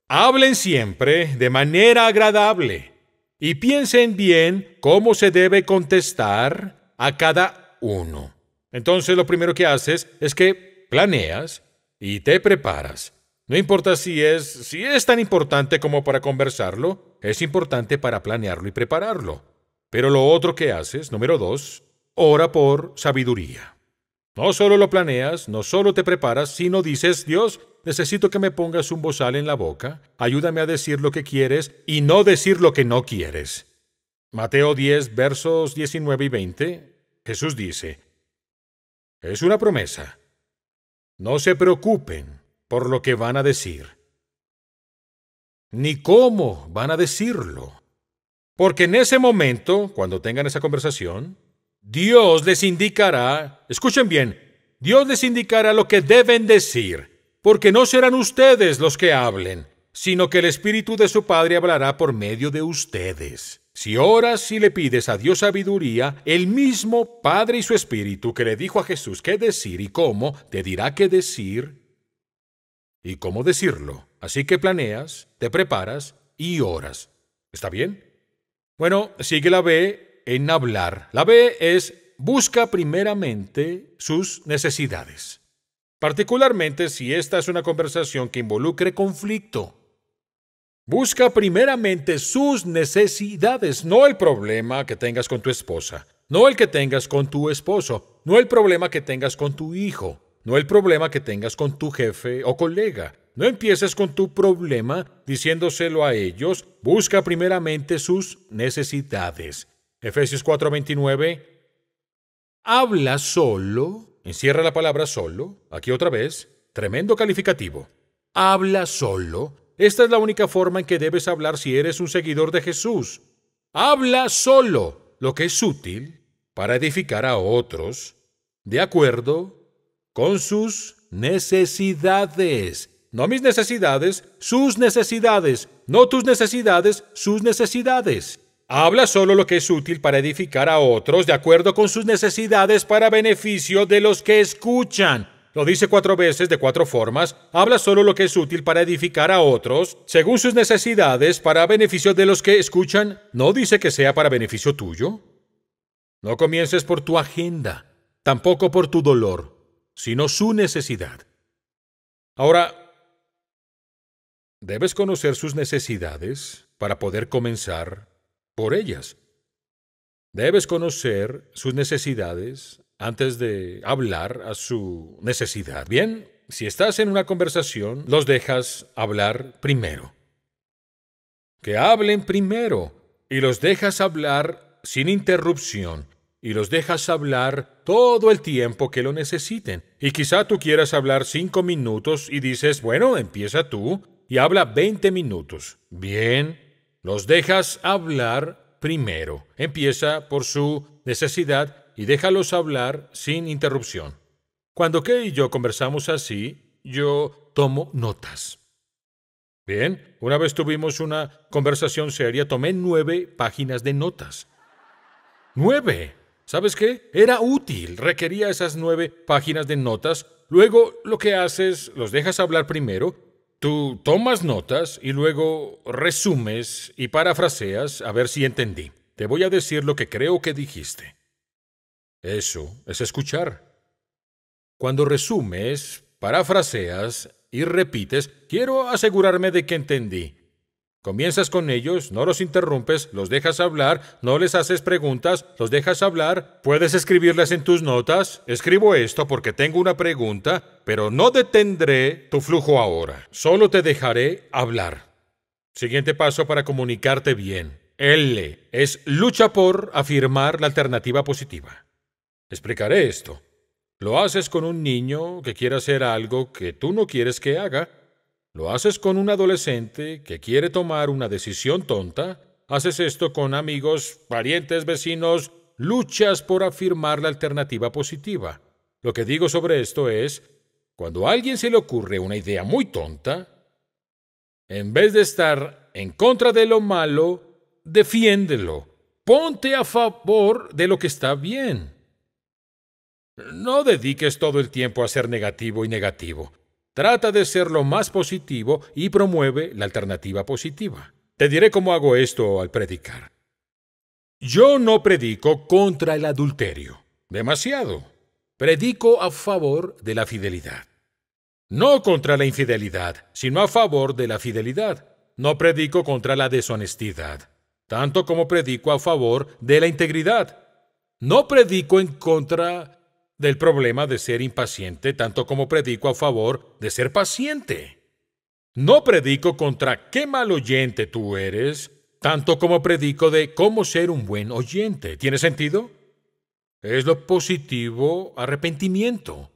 Speaker 1: Hablen siempre de manera agradable y piensen bien cómo se debe contestar a cada uno. Entonces lo primero que haces es que planeas y te preparas. No importa si es tan importante como para conversarlo, es importante para planearlo y prepararlo. Pero lo otro que haces, número 2, ora por sabiduría. No solo lo planeas, no solo te preparas, sino dices, Dios, necesito que me pongas un bozal en la boca, ayúdame a decir lo que quieres y no decir lo que no quieres. Mateo 10, versos 19 y 20, Jesús dice, es una promesa. No se preocupen por lo que van a decir, ni cómo van a decirlo. Porque en ese momento, cuando tengan esa conversación, Dios les indicará, escuchen bien, Dios les indicará lo que deben decir, porque no serán ustedes los que hablen, sino que el Espíritu de su Padre hablará por medio de ustedes. Si oras y le pides a Dios sabiduría, el mismo Padre y su Espíritu que le dijo a Jesús qué decir y cómo, te dirá qué decir y cómo decirlo. Así que planeas, te preparas y oras. ¿Está bien? Bueno, sigue la B en hablar. La B es busca primeramente sus necesidades. Particularmente si esta es una conversación que involucre conflicto. Busca primeramente sus necesidades, no el problema que tengas con tu esposa, no el que tengas con tu esposo, no el problema que tengas con tu hijo, no el problema que tengas con tu jefe o colega. No empieces con tu problema diciéndoselo a ellos. Busca primeramente sus necesidades. Efesios 4:29. Habla solo. Encierra la palabra solo. Aquí otra vez. Tremendo calificativo. Habla solo. Esta es la única forma en que debes hablar si eres un seguidor de Jesús. Habla solo lo que es útil para edificar a otros de acuerdo con sus necesidades. No mis necesidades, sus necesidades. No tus necesidades, sus necesidades. Habla solo lo que es útil para edificar a otros de acuerdo con sus necesidades para beneficio de los que escuchan. Lo dice 4 veces de 4 formas. Habla solo lo que es útil para edificar a otros según sus necesidades para beneficio de los que escuchan. No dice que sea para beneficio tuyo. No comiences por tu agenda, tampoco por tu dolor, sino su necesidad. Ahora, debes conocer sus necesidades para poder comenzar por ellas. Debes conocer sus necesidades antes de hablar a su necesidad. Bien, si estás en una conversación, los dejas hablar primero. Que hablen primero y los dejas hablar sin interrupción y los dejas hablar todo el tiempo que lo necesiten. Y quizá tú quieras hablar 5 minutos y dices, bueno, empieza tú y habla 20 minutos. Bien, los dejas hablar primero. Empieza por su necesidad y déjalos hablar sin interrupción. Cuando Kay y yo conversamos así, yo tomo notas. Bien, una vez tuvimos una conversación seria, tomé 9 páginas de notas. 9. ¿Sabes qué? Era útil, requería esas 9 páginas de notas. Luego lo que haces, los dejas hablar primero, tú tomas notas y luego resumes y parafraseas a ver si entendí. Te voy a decir lo que creo que dijiste. Eso es escuchar. Cuando resumes, parafraseas y repites, quiero asegurarme de que entendí. Comienzas con ellos, no los interrumpes, los dejas hablar, no les haces preguntas, los dejas hablar. Puedes escribirlas en tus notas. Escribo esto porque tengo una pregunta, pero no detendré tu flujo ahora. Solo te dejaré hablar. Siguiente paso para comunicarte bien. L es lucha por afirmar la alternativa positiva. Explicaré esto. Lo haces con un niño que quiere hacer algo que tú no quieres que haga. Lo haces con un adolescente que quiere tomar una decisión tonta. Haces esto con amigos, parientes, vecinos. Luchas por afirmar la alternativa positiva. Lo que digo sobre esto es, cuando a alguien se le ocurre una idea muy tonta, en vez de estar en contra de lo malo, defiéndelo. Ponte a favor de lo que está bien. No dediques todo el tiempo a ser negativo y negativo. Trata de ser lo más positivo y promueve la alternativa positiva. Te diré cómo hago esto al predicar. Yo no predico contra el adulterio. Demasiado. Predico a favor de la fidelidad. No contra la infidelidad, sino a favor de la fidelidad. No predico contra la deshonestidad, tanto como predico a favor de la integridad. No predico en contra del problema de ser impaciente, tanto como predico a favor de ser paciente. No predico contra qué mal oyente tú eres, tanto como predico de cómo ser un buen oyente. ¿Tiene sentido? Es lo positivo arrepentimiento.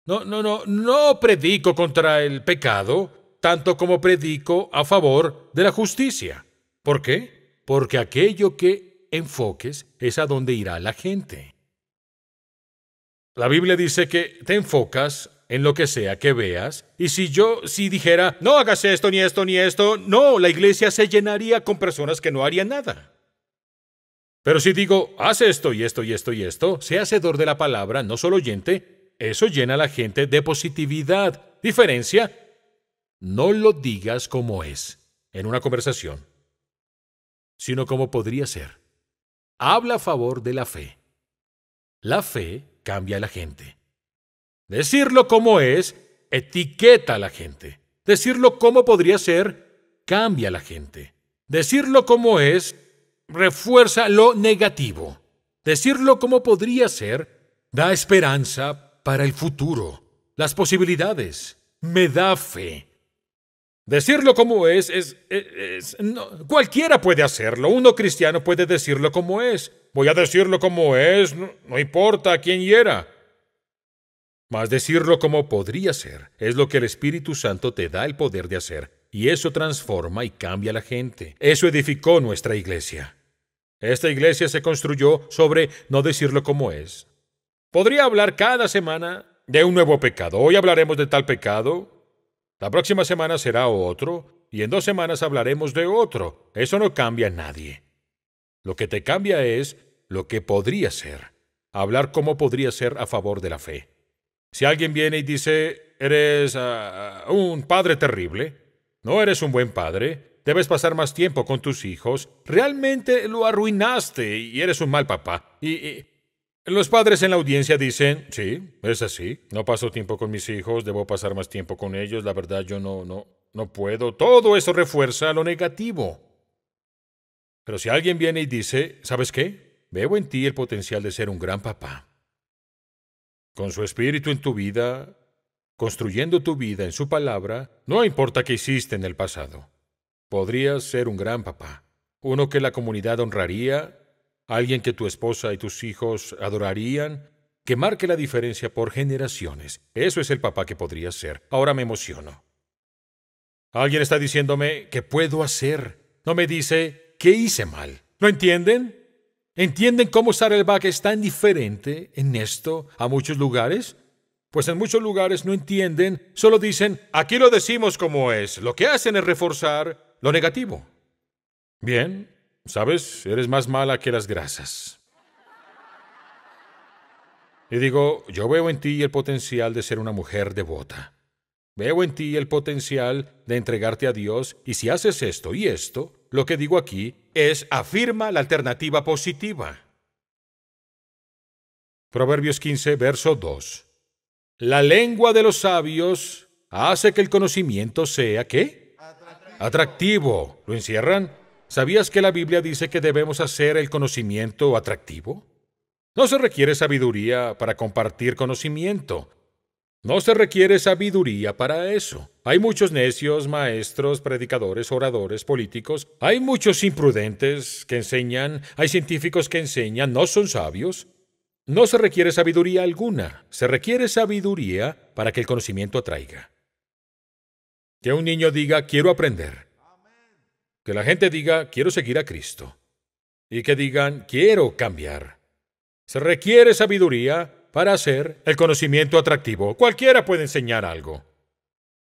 Speaker 1: No predico contra el pecado, tanto como predico a favor de la justicia. ¿Por qué? Porque aquello que enfoques es a donde irá la gente. La Biblia dice que te enfocas en lo que sea que veas, y si dijera, no hagas esto, ni esto, ni esto, no, la iglesia se llenaría con personas que no harían nada. Pero si digo, haz esto, y esto, y esto, y esto, sea hacedor de la palabra, no solo oyente, eso llena a la gente de positividad. Diferencia, no lo digas como es, en una conversación, sino como podría ser. Habla a favor de la fe. La fe cambia a la gente. Decirlo como es, etiqueta a la gente. Decirlo como podría ser, cambia a la gente. Decirlo como es, refuerza lo negativo. Decirlo como podría ser, da esperanza para el futuro, las posibilidades, me da fe. Decirlo como no, cualquiera puede hacerlo. Uno cristiano puede decirlo como es. Voy a decirlo como es, no importa a quién hiera. Mas decirlo como podría ser es lo que el Espíritu Santo te da el poder de hacer. Y eso transforma y cambia a la gente. Eso edificó nuestra iglesia. Esta iglesia se construyó sobre no decirlo como es. Podría hablar cada semana de un nuevo pecado. Hoy hablaremos de tal pecado. La próxima semana será otro, y en 2 semanas hablaremos de otro. Eso no cambia a nadie. Lo que te cambia es lo que podría ser. Hablar como podría ser a favor de la fe. Si alguien viene y dice, eres un padre terrible, no eres un buen padre, debes pasar más tiempo con tus hijos, realmente lo arruinaste y eres un mal papá. Y los padres en la audiencia dicen, sí, es así, no paso tiempo con mis hijos, debo pasar más tiempo con ellos, la verdad yo no puedo. Todo eso refuerza lo negativo. Pero si alguien viene y dice, ¿sabes qué? veo en ti el potencial de ser un gran papá. Con su espíritu en tu vida, construyendo tu vida en su palabra, no importa qué hiciste en el pasado. Podrías ser un gran papá, uno que la comunidad honraría, alguien que tu esposa y tus hijos adorarían, que marque la diferencia por generaciones. Eso es el papá que podrías ser. Ahora me emociono. Alguien está diciéndome qué puedo hacer. No me dice qué hice mal. ¿Lo entienden? ¿Entienden cómo Saddleback es tan diferente en esto a muchos lugares? Pues en muchos lugares no entienden, solo dicen, aquí lo decimos como es. Lo que hacen es reforzar lo negativo. Bien, sabes, eres más mala que las grasas. Y digo, yo veo en ti el potencial de ser una mujer devota. Veo en ti el potencial de entregarte a Dios, y si haces esto y esto, lo que digo aquí es afirma la alternativa positiva. Proverbios 15, verso 2. La lengua de los sabios hace que el conocimiento sea, ¿qué? Atractivo. ¿Lo encierran? ¿Sabías que la Biblia dice que debemos hacer el conocimiento atractivo? No se requiere sabiduría para compartir conocimiento. No se requiere sabiduría para eso. Hay muchos necios, maestros, predicadores, oradores, políticos. Hay muchos imprudentes que enseñan. Hay científicos que enseñan. No son sabios. No se requiere sabiduría alguna. Se requiere sabiduría para que el conocimiento atraiga. Que un niño diga, quiero aprender. Que la gente diga, quiero seguir a Cristo. Y que digan, quiero cambiar. Se requiere sabiduría para hacer el conocimiento atractivo. Cualquiera puede enseñar algo.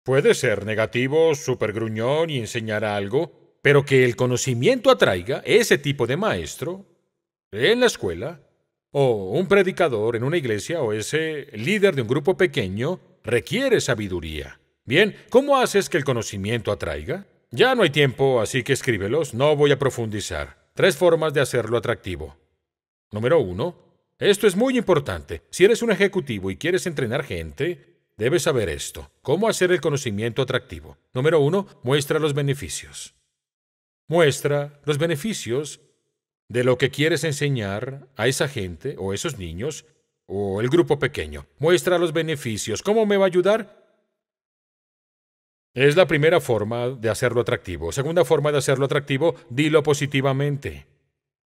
Speaker 1: Puede ser negativo, súper gruñón y enseñar algo, pero que el conocimiento atraiga ese tipo de maestro en la escuela, o un predicador en una iglesia, o ese líder de un grupo pequeño, requiere sabiduría. Bien, ¿cómo haces que el conocimiento atraiga? Ya no hay tiempo, así que escríbelos, no voy a profundizar. 3 formas de hacerlo atractivo. Número 1. Esto es muy importante. Si eres un ejecutivo y quieres entrenar gente, debes saber esto. ¿Cómo hacer el conocimiento atractivo? Número 1. Muestra los beneficios. Muestra los beneficios de lo que quieres enseñar a esa gente, o esos niños, o el grupo pequeño. Muestra los beneficios. ¿Cómo me va a ayudar? Es la primera forma de hacerlo atractivo. Segunda forma de hacerlo atractivo, dilo positivamente.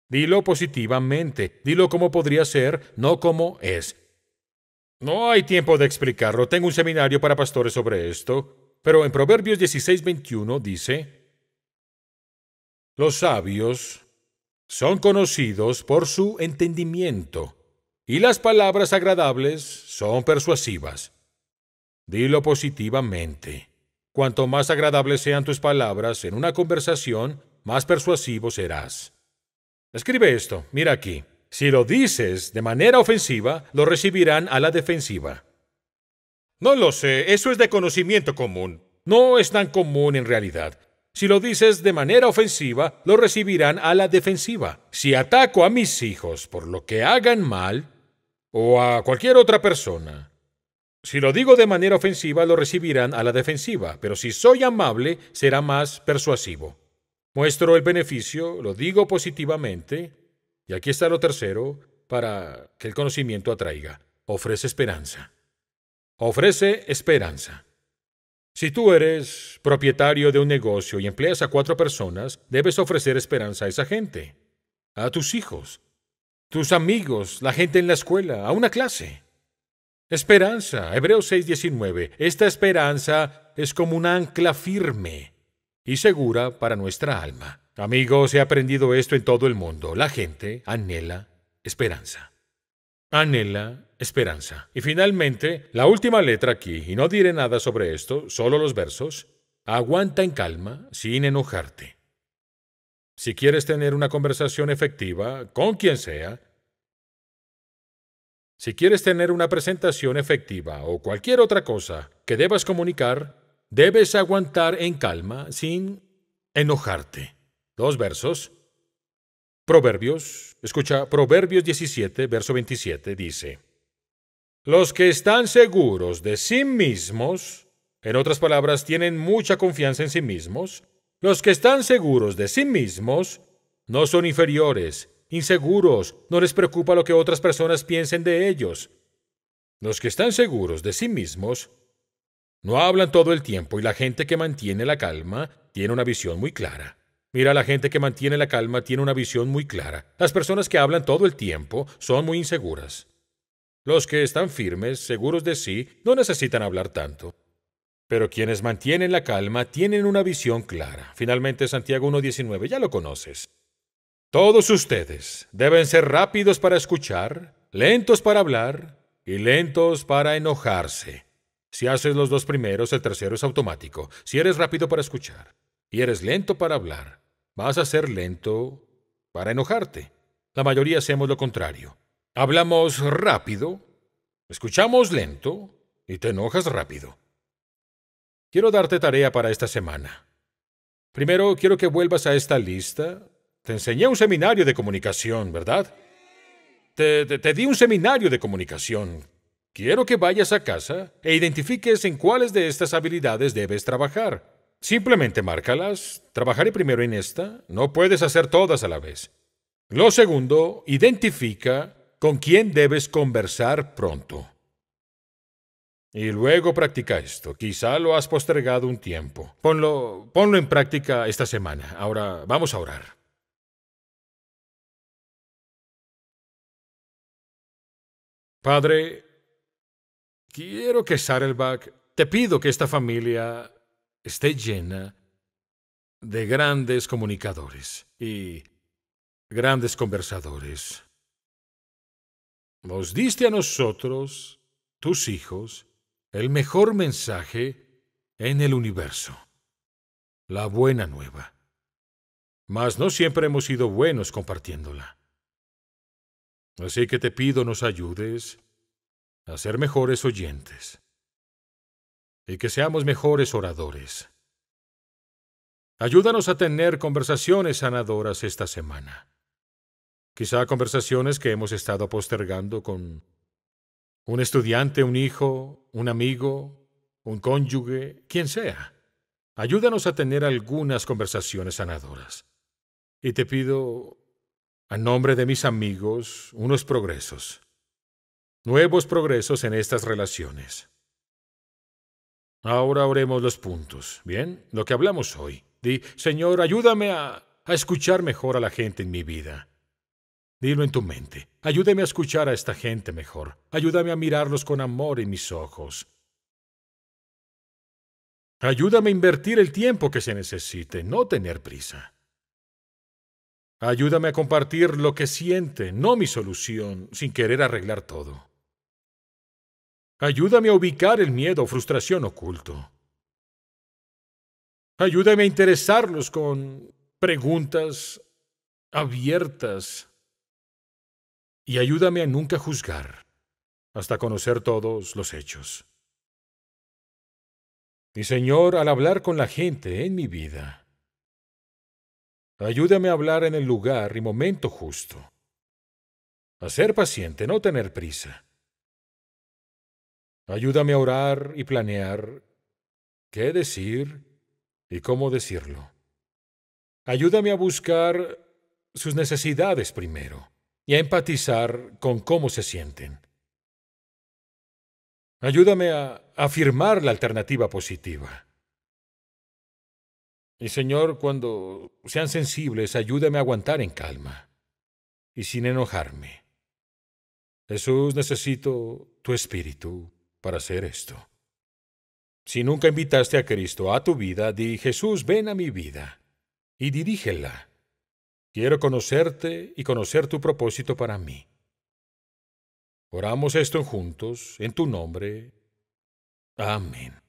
Speaker 1: Dilo positivamente. Dilo como podría ser, no como es. No hay tiempo de explicarlo. Tengo un seminario para pastores sobre esto. Pero en Proverbios 16:21 dice, los sabios son conocidos por su entendimiento, y las palabras agradables son persuasivas. Dilo positivamente. Cuanto más agradables sean tus palabras en una conversación, más persuasivo serás. Escribe esto, mira aquí. Si lo dices de manera ofensiva, lo recibirán a la defensiva. No lo sé, eso es de conocimiento común. No es tan común en realidad. Si lo dices de manera ofensiva, lo recibirán a la defensiva. Si ataco a mis hijos por lo que hagan mal, o a cualquier otra persona, si lo digo de manera ofensiva, lo recibirán a la defensiva. Pero si soy amable, será más persuasivo. Muestro el beneficio, lo digo positivamente, y aquí está lo tercero, para que el conocimiento atraiga. Ofrece esperanza. Ofrece esperanza. Si tú eres propietario de un negocio y empleas a 4 personas, debes ofrecer esperanza a esa gente, a tus hijos, tus amigos, la gente en la escuela, a una clase. Esperanza. Hebreos 6:19. Esta esperanza es como un ancla firme y segura para nuestra alma. Amigos, he aprendido esto en todo el mundo. La gente anhela esperanza. Anhela esperanza. Y finalmente, la última letra aquí, y no diré nada sobre esto, solo los versos. Aguanta en calma, sin enojarte. Si quieres tener una conversación efectiva, con quien sea, si quieres tener una presentación efectiva o cualquier otra cosa que debas comunicar, debes aguantar en calma, sin enojarte. 2 versos. Proverbios, escucha, Proverbios 17, verso 27, dice, los que están seguros de sí mismos, en otras palabras, tienen mucha confianza en sí mismos, los que están seguros de sí mismos no son inferiores inseguros, no les preocupa lo que otras personas piensen de ellos. Los que están seguros de sí mismos no hablan todo el tiempo y la gente que mantiene la calma tiene una visión muy clara. Mira, la gente que mantiene la calma tiene una visión muy clara. Las personas que hablan todo el tiempo son muy inseguras. Los que están firmes, seguros de sí, no necesitan hablar tanto. Pero quienes mantienen la calma tienen una visión clara. Finalmente, Santiago 1:19, ya lo conoces. Todos ustedes deben ser rápidos para escuchar, lentos para hablar y lentos para enojarse. Si haces los dos primeros, el tercero es automático. Si eres rápido para escuchar y eres lento para hablar, vas a ser lento para enojarte. La mayoría hacemos lo contrario. Hablamos rápido, escuchamos lento y te enojas rápido. Quiero darte tarea para esta semana. Primero, quiero que vuelvas a esta lista. Te enseñé un seminario de comunicación, ¿verdad? Te di un seminario de comunicación. Quiero que vayas a casa e identifiques en cuáles de estas habilidades debes trabajar. Simplemente márcalas. Trabajaré primero en esta. No puedes hacer todas a la vez. Lo segundo, identifica con quién debes conversar pronto. Y luego practica esto. Quizá lo has postergado un tiempo. Ponlo en práctica esta semana. Ahora vamos a orar. Padre, quiero que Saddleback, te pido que esta familia esté llena de grandes comunicadores y grandes conversadores. Nos diste a nosotros, tus hijos, el mejor mensaje en el universo, la buena nueva. Mas no siempre hemos sido buenos compartiéndola. Así que te pido nos ayudes a ser mejores oyentes y que seamos mejores oradores. Ayúdanos a tener conversaciones sanadoras esta semana. Quizá conversaciones que hemos estado postergando con un estudiante, un hijo, un amigo, un cónyuge, quien sea. Ayúdanos a tener algunas conversaciones sanadoras. Y te pido, a nombre de mis amigos, unos progresos. Nuevos progresos en estas relaciones. Ahora oremos los puntos, ¿bien? Lo que hablamos hoy. Di, Señor, ayúdame a escuchar mejor a la gente en mi vida. Dilo en tu mente. Ayúdame a escuchar a esta gente mejor. Ayúdame a mirarlos con amor en mis ojos. Ayúdame a invertir el tiempo que se necesite, no tener prisa. Ayúdame a compartir lo que siente, no mi solución, sin querer arreglar todo. Ayúdame a ubicar el miedo o frustración oculto. Ayúdame a interesarlos con preguntas abiertas. Y ayúdame a nunca juzgar, hasta conocer todos los hechos. Y Señor, al hablar con la gente en mi vida, ayúdame a hablar en el lugar y momento justo. A ser paciente, no tener prisa. Ayúdame a orar y planear qué decir y cómo decirlo. Ayúdame a buscar sus necesidades primero y a empatizar con cómo se sienten. Ayúdame a afirmar la alternativa positiva. Y Señor, cuando sean sensibles, ayúdame a aguantar en calma y sin enojarme. Jesús, necesito tu espíritu para hacer esto. Si nunca invitaste a Cristo a tu vida, di, Jesús, ven a mi vida y dirígela. Quiero conocerte y conocer tu propósito para mí. Oramos esto juntos, en tu nombre. Amén.